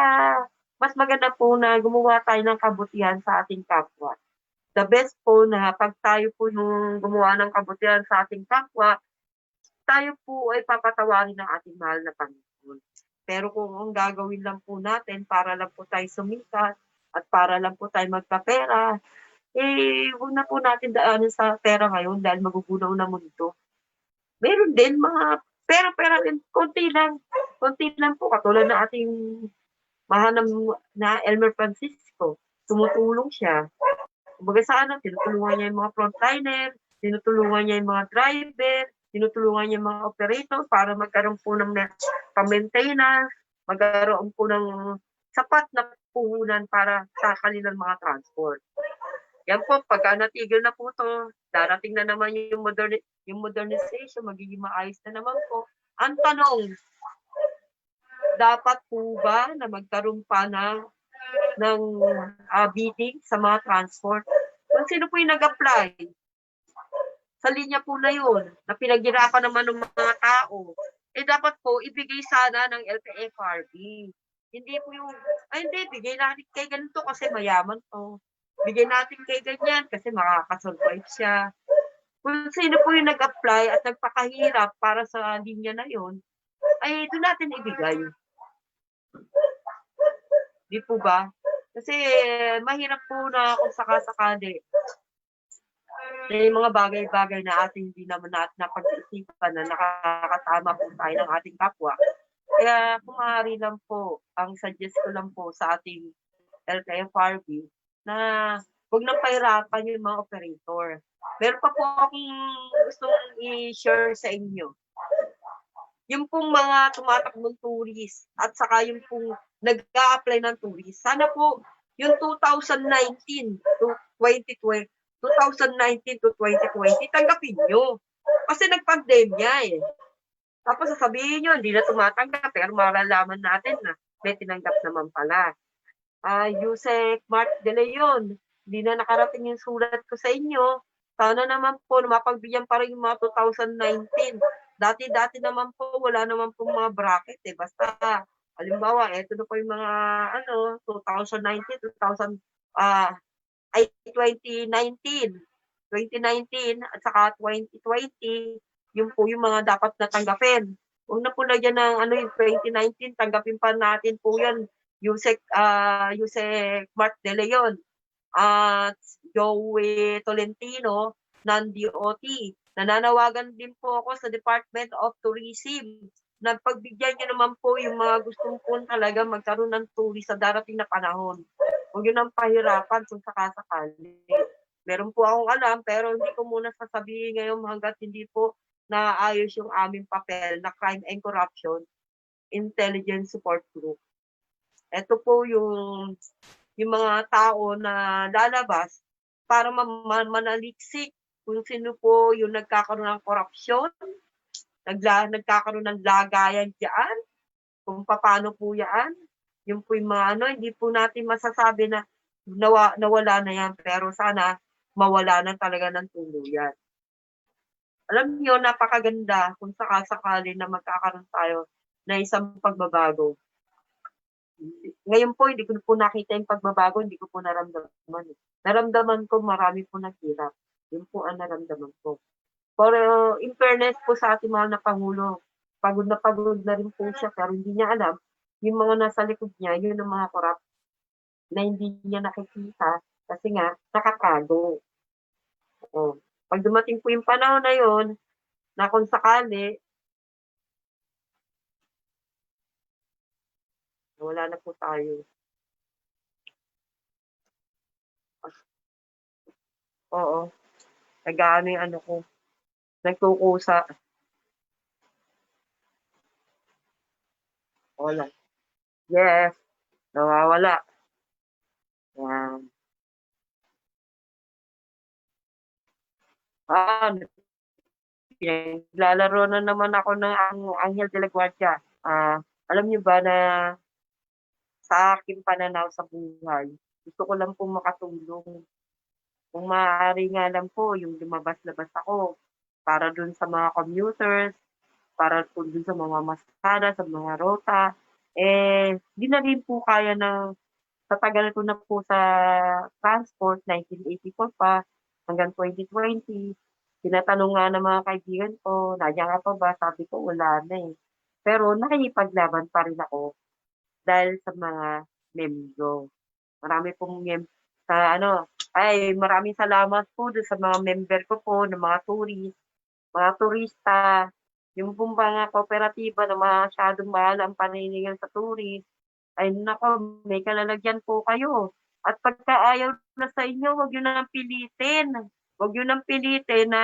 mas maganda po na gumawa tayo ng kabutihan sa ating kapwa. The best po na pag tayo po yung gumawa ng kabutihan sa ating kapwa, tayo po ay papatawarin ng ating mahal na Panginoon. Pero kung ang gagawin lang po natin para lang po tayo sumikat at para lang po tayo magkapera, huwag na po natin daanin sa pera ngayon dahil magugunaw na mundo. Meron din mga pera din, konti lang po, katulad na ating mahal na Elmer Francisco, tumutulong siya. Kumbaga sa tinutulungan niya yung mga frontliner, tinutulungan niya yung mga driver, tinutulungan niya yung mga operator para magkaroon po ng maintenance, magkaroon po ng sapat na puhunan para sa kanilang mga transport. Yan po, pagka natigil na po to, darating na naman yung modernization, magiging maayos na naman po. Ang tanong, dapat po ba na magkaroon pa ng bidding sa mga transport? Kung sino po yung nag-apply sa linya po na yun, na pinaghirapan naman ng mga tao, dapat po ibigay sana ng LTFRB. Hindi po yung, hindi, bigay natin kay ganito kasi mayaman to. Bigay natin kay ganyan kasi makakasurvive siya. Kung sino po yung nag-apply at nagpakahirap para sa linya na yun, ay doon natin ibigay. Di po ba? Kasi mahirap po na kung sakasakali na yung mga bagay-bagay na ating hindi naman natin napag-isipan na nakakatama po tayo ng ating kapwa. Kaya kung maaari lang po, ang suggest ko lang po sa ating LTFRB na huwag nang pahirapan yung mga operator. Meron pa po akong gustong i-share sa inyo. Yung pong mga tumatakbong tourist at saka yung pong nag-a-apply ng tourist. Sana po yung 2019 to 2020, 2019 to 2020, tanggapin nyo. Kasi nagpandemya eh. Tapos sasabihin nyo, hindi na tumatanggap, pero malalaman natin na may tinanggap naman pala. Yusek Mark De Leon, hindi na nakarating yung sulat ko sa inyo. Sana naman po, mapagbigyan pa rin yung mga 2019. Dati-dati naman po, wala naman po mga bracket eh. Basta, halimbawa, eto na po yung mga 2019, 2019 at saka 2020, yun po yung mga dapat na tanggapin. Huwag na po lagyan ng yung 2019, tanggapin pa natin po yan. Yusek Mark De Leon at Joey Tolentino ng DOT. Nananawagan din po ako sa Department of Tourism na pagbigyan niyo naman po yung mga gustong po talaga magkaroon ng tourist sa darating na panahon. Huwag yun ang pahirapan kung sakasakali. Meron po akong alam pero hindi ko muna sasabihin ngayon hanggat hindi po naayos yung aming papel na crime and corruption. Intelligence Support Group. Ito po yung mga tao na lalabas para manaliksik kung sino po yung nagkakaroon ng korupsyon, nagkakaroon ng lagayan diyan, kung paano po yan. Yung po yung mga hindi po natin masasabi na nawala na yan, pero sana mawala na talaga ng tuluyan. Alam niyo, napakaganda kung sakasakali na magkakaroon tayo na isang pagbabago. Ngayon po, hindi ko po nakita yung pagbabago, hindi ko po naramdaman. Naramdaman ko marami po naghirap. Yun po ang naramdaman ko. Pero in fairness po sa ating mahal na Pangulo, pagod na rin po siya, pero hindi niya alam, yung mga nasa likod niya, yun ang mga korap na hindi niya nakikita kasi nga nakatago. O, pag dumating po yung panahon na yun, na kung sakali, wala na po tayo. Oo, nag-aano yung ano ko, nagkukusa. Wala. Yes, nawawala. Yan. Naglalaro na naman ako ng Angel de la Guardia. Alam niyo ba na sa aking pananaw sa buhay, gusto ko lang po makatulong. Kung maaari nga lang po, yung lumabas-labas ako para dun sa mga commuters, para po dun sa mga masada, sa mga rota, di na rin po kaya ng sa tagal ko na po sa transport, 1984 pa, hanggang 2020, tinatanong nga ng mga kaibigan ko, nandiyan ka pa ba? Sabi ko, wala na eh. Pero nakikipaglaban pa rin ako dahil sa mga membro. Marami pong sa maraming salamat po doon sa mga member ko po, ng mga turista, yung pong mga kooperatiba na masyadong mahal ang paniningil sa turist. Ay nako, may kalalagyan po kayo. At pagka ayaw na sa inyo, wag niyo nang pilitin. Wag niyo nang pilitin na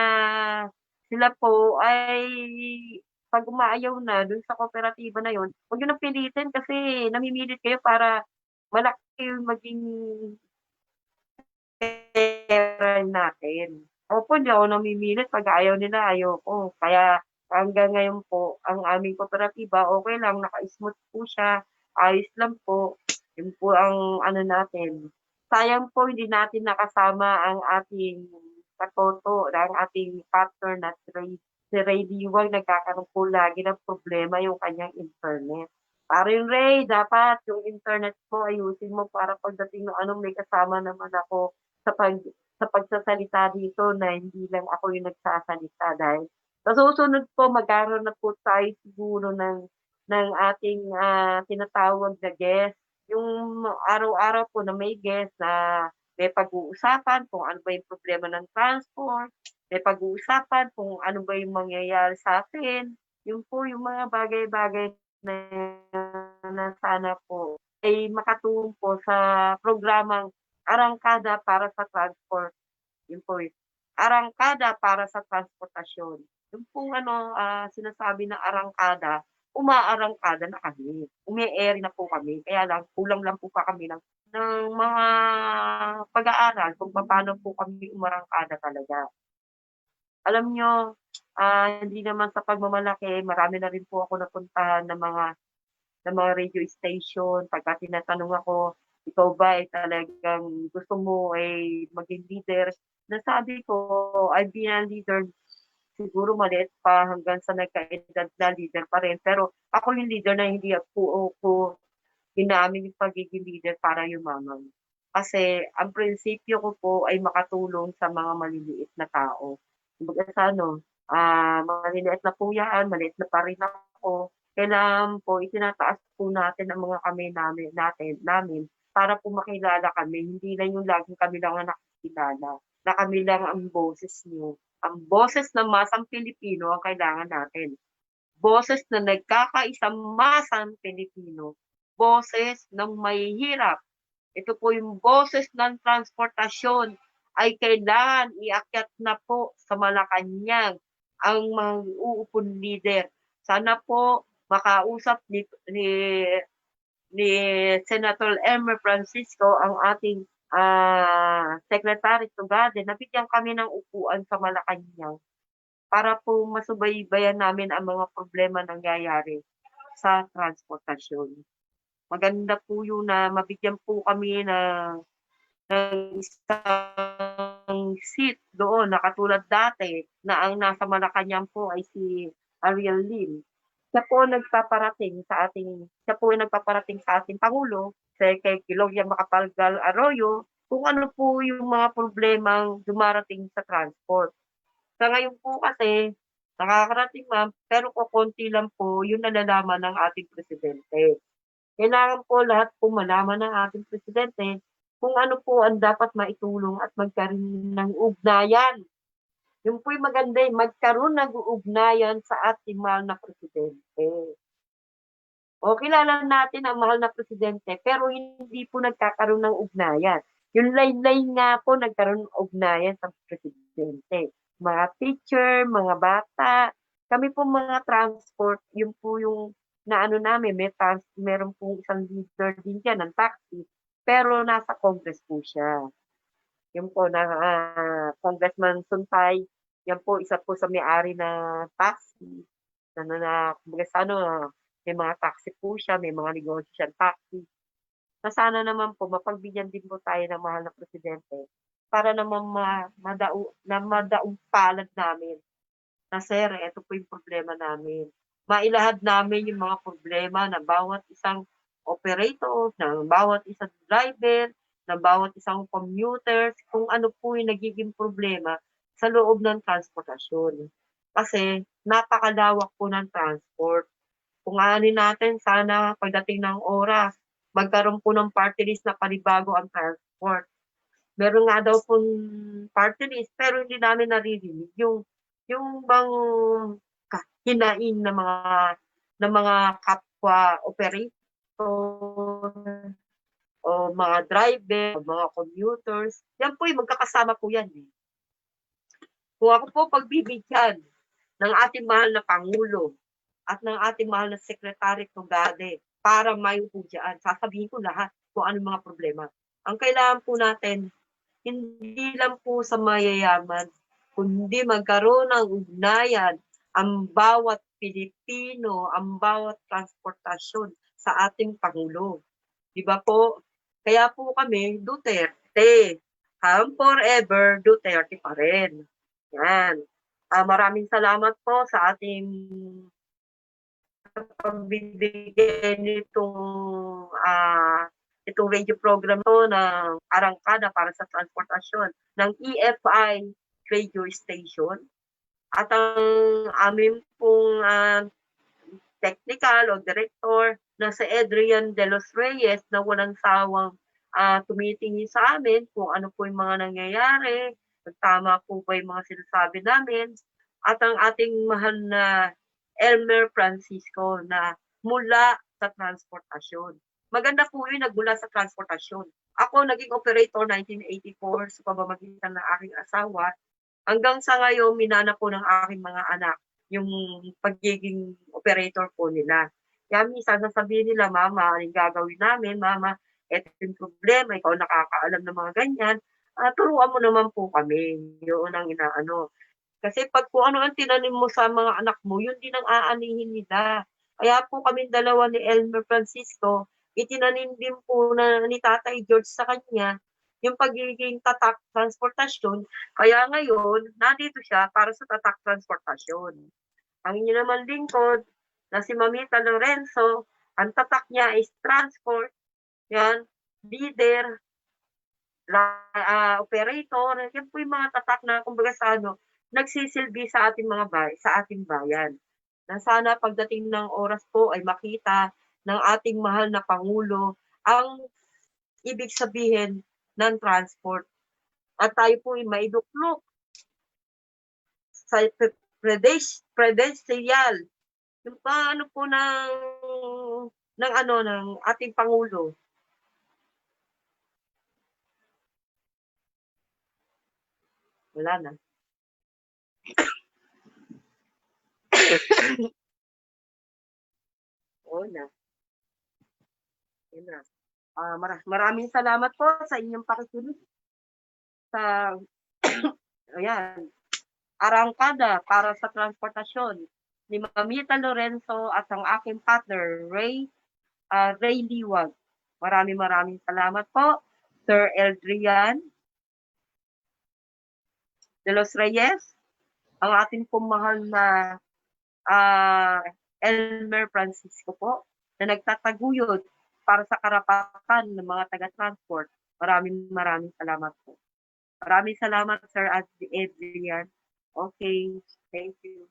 sila po ay pag umaayaw na dun sa kooperatiba na yon, wag niyo nang pilitin kasi namimilit kayo para malaki yung maging pera natin. Opo, hindi ako namimilit. Pag ayaw nila, ayoko. Kaya hanggang ngayon po, ang aming kooperatiba, okay lang, naka-smooth po siya, ayos lang po. Yun po ang ano natin. Sayang po, hindi natin nakasama ang ating katoto, ang ating partner na si Ray Diwag, nagkakaroon po lagi ng problema yung kanyang internet. Para yung Ray, dapat yung internet mo ayusin mo para pagdating ng may kasama naman ako sa pagsasalita dito na hindi lang ako yung nagsasalita dahil sa susunod po magkaroon na po tayo siguro ng ating tinatawag na guest. Yung araw-araw po na may guest na may pag-uusapan kung ano ba yung problema ng transport, may pag-uusapan kung ano ba yung mangyayari sa atin. Yun po yung mga bagay-bagay na sana po ay makatulong po sa programang Arangkada para sa Transport. Yun po yun. Arangkada para sa transportasyon. Yung pong sinasabi na arangkada, umaarangkada na kami. Umi-air na po kami. Kaya lang, kulang lang po pa kami ng mga pag-aaral kung paano po kami umarangkada talaga. Alam nyo, hindi naman sa pagmamalaki, marami na rin po ako napuntahan ng mga radio station. Pagka tinatanong ako, ikaw ba ay talagang gusto mo ay maging leader? Nasabi ko, I've been a leader siguro maliit pa hanggang sa nagkaedad na leader pa rin. Pero ako yung leader na hindi ako inamin yung pagiging leader para yumaman. Kasi ang prinsipyo ko po ay makatulong sa mga maliliit na tao. Kumbaga maliliit na po yan, maliit na pa rin ako. Kailangan po, itinataas po natin ang mga kamay namin para po makilala kami. Hindi lang yung laging kami lang ang nakikilala, na kami lang ang boses niyo. Ang boses ng masang Pilipino ang kailangan natin. Boses na nagkakaisang masang Pilipino. Boses ng mahihirap. Ito po yung boses ng transportasyon ay kailangan iakyat na po sa Malacanang ang mga uupong leader. Sana po makausap ni Senator Elmer Francisco ang ating Secretary Tugade, nabigyan kami ng upuan sa Malacanang para po masubaybayan namin ang mga problema nangyayari sa transportasyon. Maganda po yun na mabigyan po kami ng isang seat doon na katulad dati na ang nasa Malacanang po ay si Ariel Lim. Siya po nagpaparating sa ating Pangulo, kay Gloria Macapagal Arroyo, kung ano po yung mga problemang dumarating sa transport. Sa ngayon po kasi, nakakarating ma'am, pero kokonti lang po yung nalalaman ng ating presidente. Kailangan po lahat po malaman ng ating presidente kung ano po ang dapat maitulong at magkaroon ng ugnayan. Yung po'y maganda magkaroon ng ugnayan sa ating mahal na presidente. O kilala natin ang mahal na presidente pero hindi po nagkakaroon ng ugnayan. Yung line-line nga po nagkaroon ng ugnayan sa presidente. Mga teacher, mga bata, kami po mga transport, yun po yung naano namin, meron po isang leader din dyan ng taxi, pero nasa Congress po siya. Yun po na Congressman Suntay, yan po isa po sa may-ari na taxi, kumbaga sa may mga taxi po siya, may mga negosyo siyang taxi. Na sana naman po mapagbigyan din po tayo ng mahal na presidente para naman madaong palad namin na sir, ito po yung problema namin. Mailahad namin yung mga problema ng bawat isang operator, ng bawat isang driver, ng bawat isang commuters, kung ano po yung nagiging problema sa loob ng transportasyon. Kasi napakalawak po ng transport. Kung aanin natin, sana pagdating ng oras, magkaroon po ng party list na panibago ang transport. Meron nga daw pong party list, pero hindi namin naririnig yung bang hinaing ng mga kapwa operator o mga driver, o mga commuters. Yan po yung magkakasama po yan. Kung ako po pagbibigyan ng ating mahal na Pangulo at ng ating mahal na Secretary Tugade para mayupo dyan, sasabihin ko lahat kung ano mga problema. Ang kailangan po natin, hindi lang po sa mayayaman, kundi magkaroon ng ugnayan ang bawat Pilipino, ang bawat transportasyon sa ating Pangulo. Di ba po? Kaya po kami, Duterte. Forever, Duterte pa rin. Yan. Maraming salamat po sa ating pagbibigay itong radio program to ng arangkada para sa transportasyon ng EFI radio station. At ang amin pong technical o director na si Adrian De Los Reyes na walang sawang tumitingin sa amin kung ano po yung mga nangyayari, tama po ba yung mga sinasabi namin, at ang ating mahal na Elmer Francisco na mula sa transportasyon. Maganda po yun, nagmula sa transportasyon. Ako naging operator 1984 sa pamamagitan ng aking asawa. Hanggang sa ngayon, minana po ng aking mga anak yung pagiging operator po nila. Kaya minsan sasabihin nila, Mama, anong gagawin namin? Mama, eto yung problema, ikaw nakakaalam ng mga ganyan. Turuan mo naman po kami. Yun ang inaano. Kasi pag kung ano ang tinanim mo sa mga anak mo, yun din ang aanihin nila. Kaya po kami dalawa ni Elmer Francisco, itinanim din po na ni Tatay George sa kanya yung pagiging tatak transportasyon. Kaya ngayon, nandito siya para sa tatak transportasyon. Ang inyo naman lingkod na si Mamita Lorenzo, ang tatak niya is transport, yan, leader, operator, yan po yung mga tatak na kumbaga sa nagsisilbi sa ating sa ating bayan. Na sana pagdating ng oras po ay makita ng ating mahal na Pangulo ang ibig sabihin ng transport. At tayo po ay maiduklok sa predestial. Yung paano po ng ating Pangulo. Wala na. na. Yun na. Maraming salamat po sa inyong pakikinig sa ayan, arangkada para sa transportasyon ni Mamita Lorenzo at ang aking partner Ray Liwag. Maraming salamat po, Sir Eldrian de los Reyes, ang ating pumahal na Elmer Francisco po, na nagtataguyod para sa karapatan ng mga taga-transport. Maraming salamat po. Maraming salamat, Sir Adrian. Okay, thank you.